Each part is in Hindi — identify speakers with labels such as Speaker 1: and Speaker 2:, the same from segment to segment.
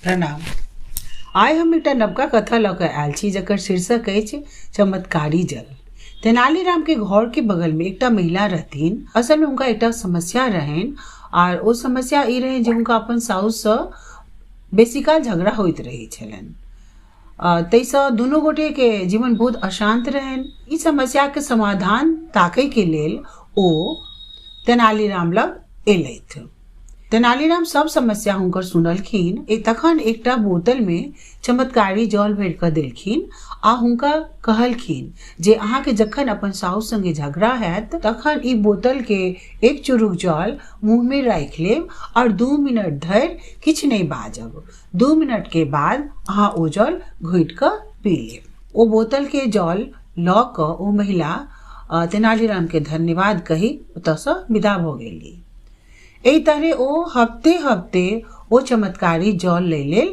Speaker 1: प्रणाम। आइ हम एकटा नवका कथा लऽ कऽ आयल छी जकर शीर्षक अछि चमत्कारी जल। तेनालीराम के घर के बगल में एकटा महिला रहथिन। असल में हुनका एकटा समस्या रहनि और ओ समस्या ई रहनि जे हुनका अपन साउस सँ बेसीकाल झगड़ा होइत रहै छलनि। ताहिसँ दुनू गोटे के जीवन बहुत अशांत रहनि। ई समस्या के समाधान ताकै के लेल ओ तेनालीराम लग एलथि। तेनालीराम सब समस्या हुनकर सुनलखिन। तखन एकटा बोतल में चमत्कारी जल भरि कऽ देलखिन आ हुनका कहलखिन जे अहाँके जखन अपन साउस संगे झगड़ा हैत तखन ई बोतल के एक चुरुक जल मुंह में राखि लेब और 2 मिनट धरि किछु नहीं बाजब। 2 मिनट के बाद अहाँ ओ जल घोटि कऽ पी लेब। ओ बोतल के जल लऽ कऽ ओ महिला तेनालीराम के धन्यवाद कही ओतऽसँ विदा भऽ गेली। एहि तरह ओ हफ्ते हफ्ते ओ चमत्कारी जल लै लेल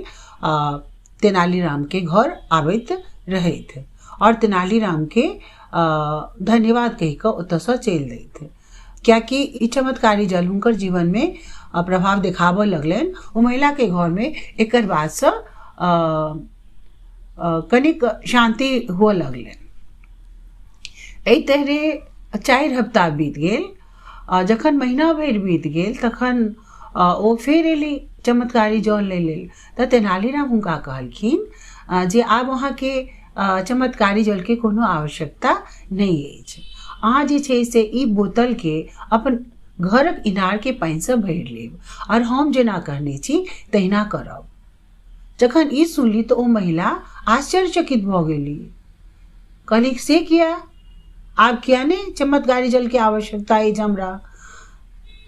Speaker 1: तेनालीराम के घर आबैत रहैत और तेनालीराम के धन्यवाद कहि कऽ ओतऽसँ चलि दैत, कियाकि ई चमत्कारी जल हुनकर जीवन में प्रभाव देखाबऽ लगलनि। ओ महिला के घर में एकर बादसँ कनिक शांति हुअ लगलनि। एहि तरह 4 हफ्ता बीत गेल। जखन महीना भरि बीत गेल तखन ओ फेर एली चमत्कारी जल लै लेल। तऽ तेनालीराम हुनका कहलखिन जे आब अहाँके चमत्कारी जल के कोनो आवश्यकता नहीं अछि। अहाँ जे छै से ई बोतल के अपन घरक इनार के पानि सँ भरि लेब और हम जेना कहने छी तहिना करब। जखन ई सुनली तऽ ओ महिला आश्चर्यचकित भऽ गेली। कहली से किया? आब किया नहीं चमत्कारी जल के आवश्यकता अछि हमरा?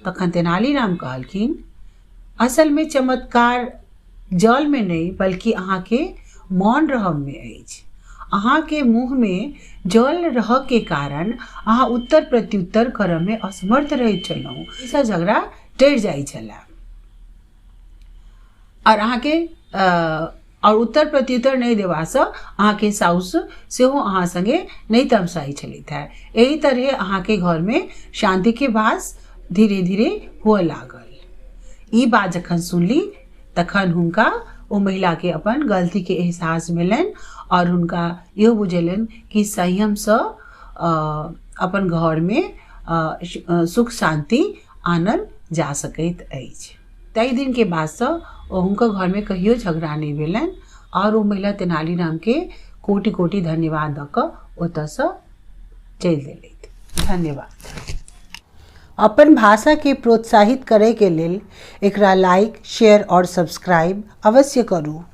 Speaker 1: तखन तेनालीराम कहलखिन असल में चमत्कार जल में नहीं बल्कि अहाँ के मौन रहब में अछि। अहाँ के मुंह में जल रह के कारण अहाँ उत्तर प्रत्युत्तर करऽ में असमर्थ रहैत छलहुँ। इससे झगड़ा टरि जाइ छला और अहाँ के और उत्तर प्रत्युत्तर नहीं देवासँ अहाँके साउस सेहो अहाँ संगे नहीं तमसाई छलैथ है। एही तरह अहाँके घर में शांति के वास धीरे धीरे हुअ लागल। ई बात जखन सुनली तखन हुनका ओ महिला के अपन गलती के एहसास भेलनि और हुनका इहो बुझेलनि कि संयम सँ अपन घर में सुख शांति आनल जा सकैत अछि। ताहि दिन के बाद सँ हुनकर घर में कहियो झगड़ा नहीं भेलनि और ओ महिला तेनालीराम के कोटि कोटि धन्यवाद दऽ कऽ ओतऽसँ चलि देलथि। धन्यवाद। अपन भाषा के प्रोत्साहित करे के लेल एकरा लाइक, शेयर और सब्सक्राइब अवश्य करू।